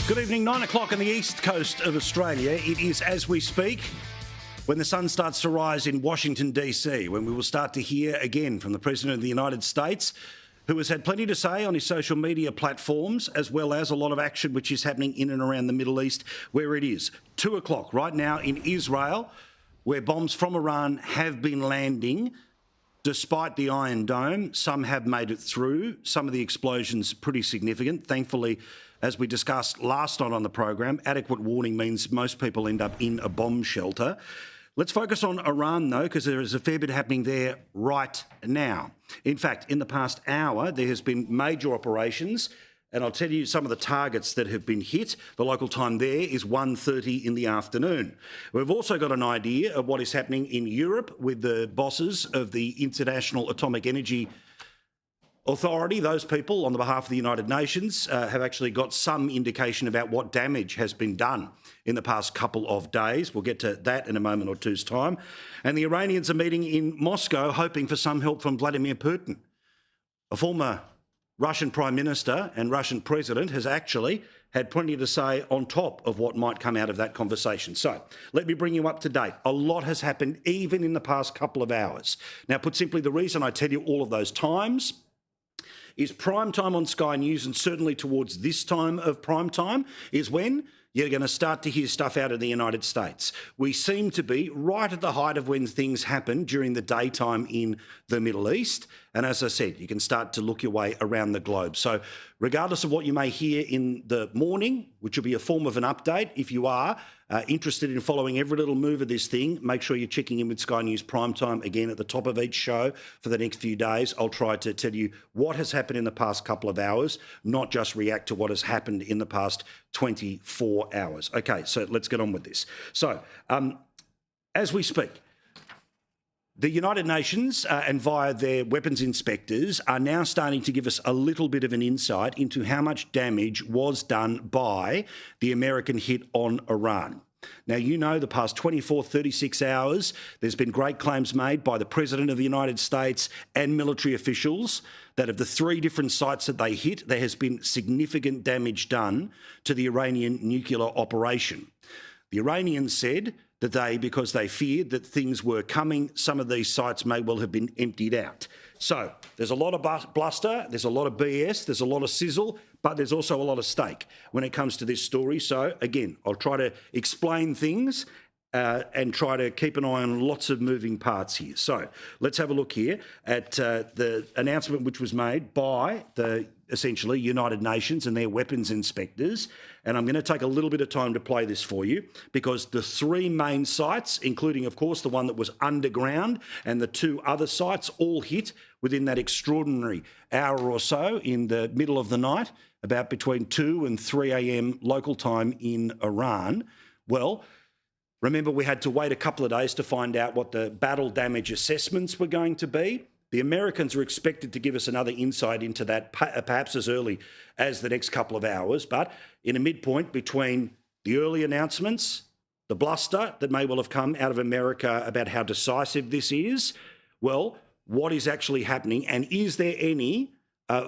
Good evening, 9 o'clock on the east coast of Australia. It is, as we speak, when the sun starts to rise in Washington, D.C., when we will start to hear again from the President of the United States, who has had plenty to say on his social media platforms, as well as a lot of action which is happening in and around the Middle East, where it is 2 o'clock right now in Israel, where bombs from Iran have been landing. Despite the Iron Dome, some have made it through. Some of the explosions pretty significant. Thankfully, as we discussed last night on the program, adequate warning means most people end up in a bomb shelter. Let's focus on Iran, though, because there is a fair bit happening there right now. In fact, in the past hour, there has been major operations, and I'll tell you some of the targets that have been hit. The local time there is 1:30 in the afternoon. We've also got an idea of what is happening in Europe with the bosses of the International Atomic Energy Authority. Those people, on the behalf of the United Nations, have actually got some indication about what damage has been done in the past couple of days. We'll get to that in a moment or two's time. And the Iranians are meeting in Moscow, hoping for some help from Vladimir Putin. A former Russian Prime Minister and Russian President has actually had plenty to say on top of what might come out of that conversation. So let me bring you up to date. A lot has happened even in the past couple of hours. Now, put simply, the reason I tell you all of those times is prime time on Sky News, and certainly towards this time of prime time is when you're going to start to hear stuff out of the United States. We seem to be right at the height of when things happen during the daytime in the Middle East. And as I said, you can start to look your way around the globe. So regardless of what you may hear in the morning, which will be a form of an update, if you are interested in following every little move of this thing, make sure you're checking in with Sky News Primetime again at the top of each show for the next few days. I'll try to tell you what has happened in the past couple of hours, not just react to what has happened in the past 24 hours. Okay, so let's get on with this. So as we speak, the United Nations and via their weapons inspectors are now starting to give us a little bit of an insight into how much damage was done by the American hit on Iran. Now, you know, the past 24, 36 hours, there's been great claims made by the President of the United States and military officials that of the 3 different sites that they hit, there has been significant damage done to the Iranian nuclear operation. The Iranians said that because they feared that things were coming, some of these sites may well have been emptied out. So there's a lot of bluster, there's a lot of BS, there's a lot of sizzle, but there's also a lot of stake when it comes to this story. So again, I'll try to explain things and try to keep an eye on lots of moving parts here. So let's have a look here at the announcement which was made by the essentially United Nations and their weapons inspectors. And I'm going to take a little bit of time to play this for you because the 3 main sites, including, of course, the one that was underground and the 2 other sites, all hit within that extraordinary hour or so in the middle of the night, about between 2 and 3 a.m. local time in Iran. Well, remember, we had to wait a couple of days to find out what the battle damage assessments were going to be. The Americans are expected to give us another insight into that perhaps as early as the next couple of hours, but in a midpoint between the early announcements, the bluster that may well have come out of America about how decisive this is, well, what is actually happening, and is there any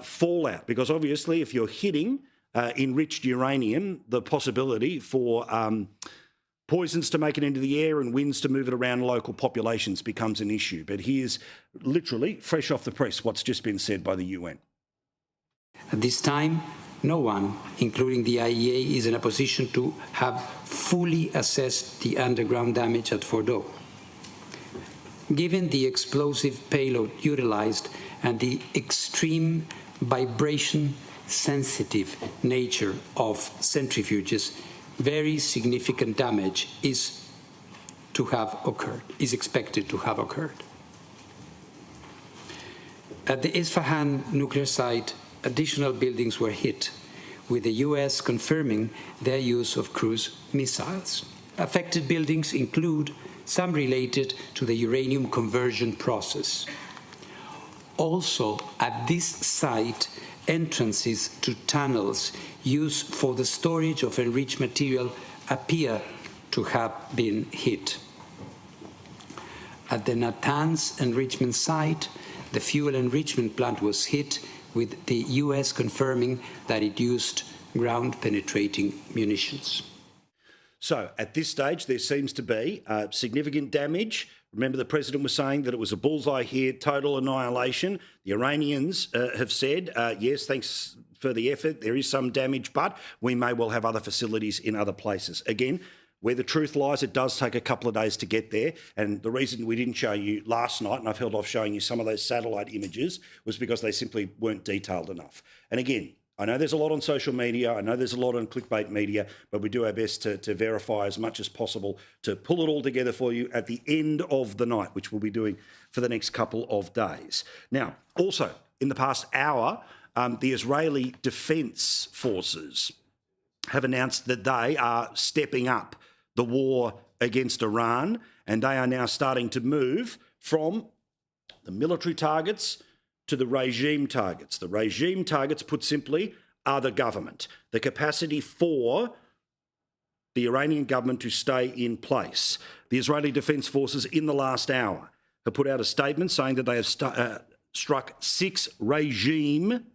fallout? Because obviously if you're hitting enriched uranium, the possibility for poisons to make it into the air and winds to move it around local populations becomes an issue. But here's literally fresh off the press what's just been said by the UN. At this time, no one, including the IEA, is in a position to have fully assessed the underground damage at Fordow. Given the explosive payload utilized and the extreme vibration-sensitive nature of centrifuges, very significant damage is expected to have occurred. At the Isfahan nuclear site, additional buildings were hit, with the US confirming their use of cruise missiles. Affected buildings include some related to the uranium conversion process. Also, at this site, entrances to tunnels used for the storage of enriched material appear to have been hit. At the Natanz enrichment site, the fuel enrichment plant was hit, with the US confirming that it used ground-penetrating munitions. So at this stage, there seems to be significant damage. Remember, the president was saying that it was a bullseye here, total annihilation. The Iranians have said, yes, thanks for the effort, there is some damage, but we may well have other facilities in other places. Again, where the truth lies, it does take a couple of days to get there. And the reason we didn't show you last night, and I've held off showing you some of those satellite images, was because they simply weren't detailed enough. And again, I know there's a lot on social media, I know there's a lot on clickbait media, but we do our best to verify as much as possible to pull it all together for you at the end of the night, which we'll be doing for the next couple of days. Now, also, in the past hour, the Israeli Defence Forces have announced that they are stepping up the war against Iran, and they are now starting to move from the military targets to the regime targets. The regime targets, put simply, are the government. The capacity for the Iranian government to stay in place. The Israeli Defence Forces in the last hour have put out a statement saying that they have struck 6 regime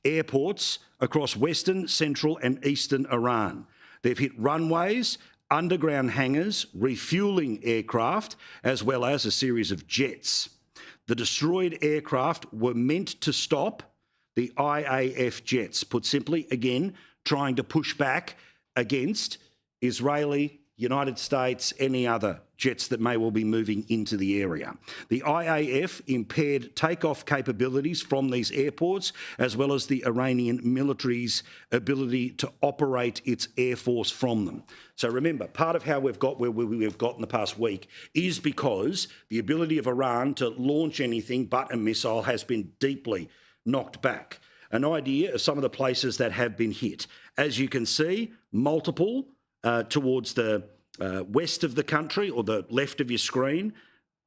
airports across western, central and eastern Iran. They've hit runways, underground hangars, refuelling aircraft, as well as a series of jets. The destroyed aircraft were meant to stop the IAF jets, put simply, again, trying to push back against Israeli, United States, any other jets that may well be moving into the area. The IAF impaired takeoff capabilities from these airports, as well as the Iranian military's ability to operate its air force from them. So remember, part of how we've got where we've got in the past week is because the ability of Iran to launch anything but a missile has been deeply knocked back. An idea of some of the places that have been hit. As you can see, multiple towards the west of the country or the left of your screen.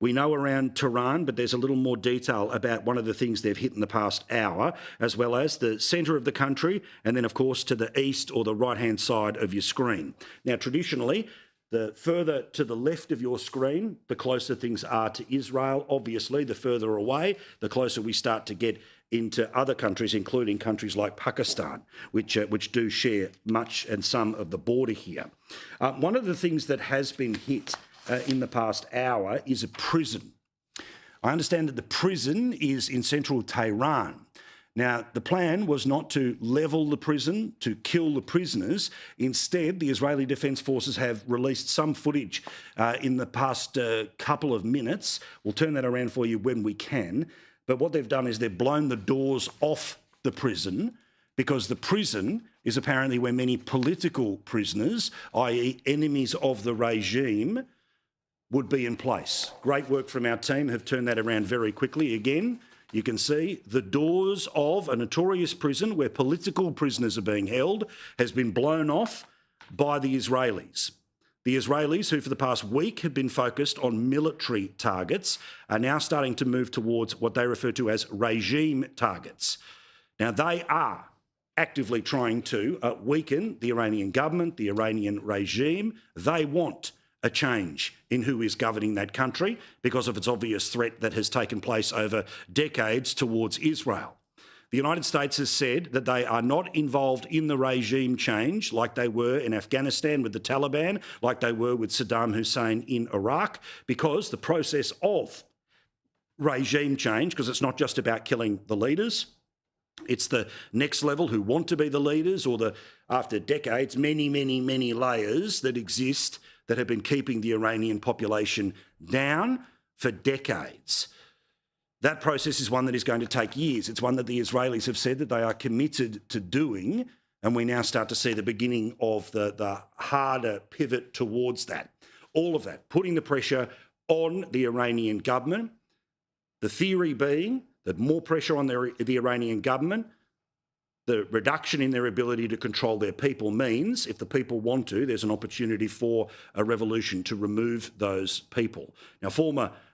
We know around Tehran, but there's a little more detail about one of the things they've hit in the past hour, as well as the centre of the country, and then, of course, to the east or the right-hand side of your screen. Now, traditionally, the further to the left of your screen, the closer things are to Israel. Obviously, the further away, the closer we start to get into other countries, including countries like Pakistan, which do share much and some of the border here. One of the things that has been hit in the past hour is a prison. I understand that the prison is in central Tehran. Now, the plan was not to level the prison, to kill the prisoners. Instead, the Israeli Defence Forces have released some footage in the past couple of minutes. We'll turn that around for you when we can. But what they've done is they've blown the doors off the prison, because the prison is apparently where many political prisoners, i.e. enemies of the regime, would be in place. Great work from our team, have turned that around very quickly. Again, you can see the doors of a notorious prison where political prisoners are being held has been blown off by the Israelis. The Israelis, who for the past week have been focused on military targets, are now starting to move towards what they refer to as regime targets. Now, they are actively trying to weaken the Iranian government, the Iranian regime. They want a change in who is governing that country because of its obvious threat that has taken place over decades towards Israel. The United States has said that they are not involved in the regime change like they were in Afghanistan with the Taliban, like they were with Saddam Hussein in Iraq, because the process of regime change, because it's not just about killing the leaders, it's the next level who want to be the leaders, or the, after decades, many layers that exist that have been keeping the Iranian population down for decades. That process is one that is going to take years. It's one that the Israelis have said that they are committed to doing, and we now start to see the beginning of the harder pivot towards that. All of that, putting the pressure on the Iranian government, the theory being that more pressure on the Iranian government, the reduction in their ability to control their people means, if the people want to, there's an opportunity for a revolution to remove those people. Now,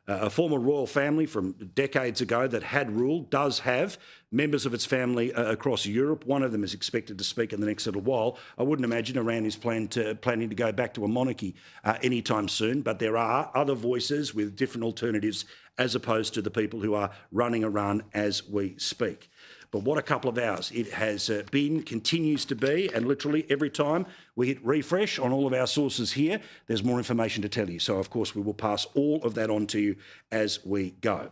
a former royal family from decades ago that had ruled does have members of its family across Europe. One of them is expected to speak in the next little while. I wouldn't imagine Iran is planning to go back to a monarchy anytime soon, but there are other voices with different alternatives as opposed to the people who are running Iran as we speak. But what a couple of hours it has been, continues to be, and literally every time we hit refresh on all of our sources here, there's more information to tell you. So, of course, we will pass all of that on to you as we go.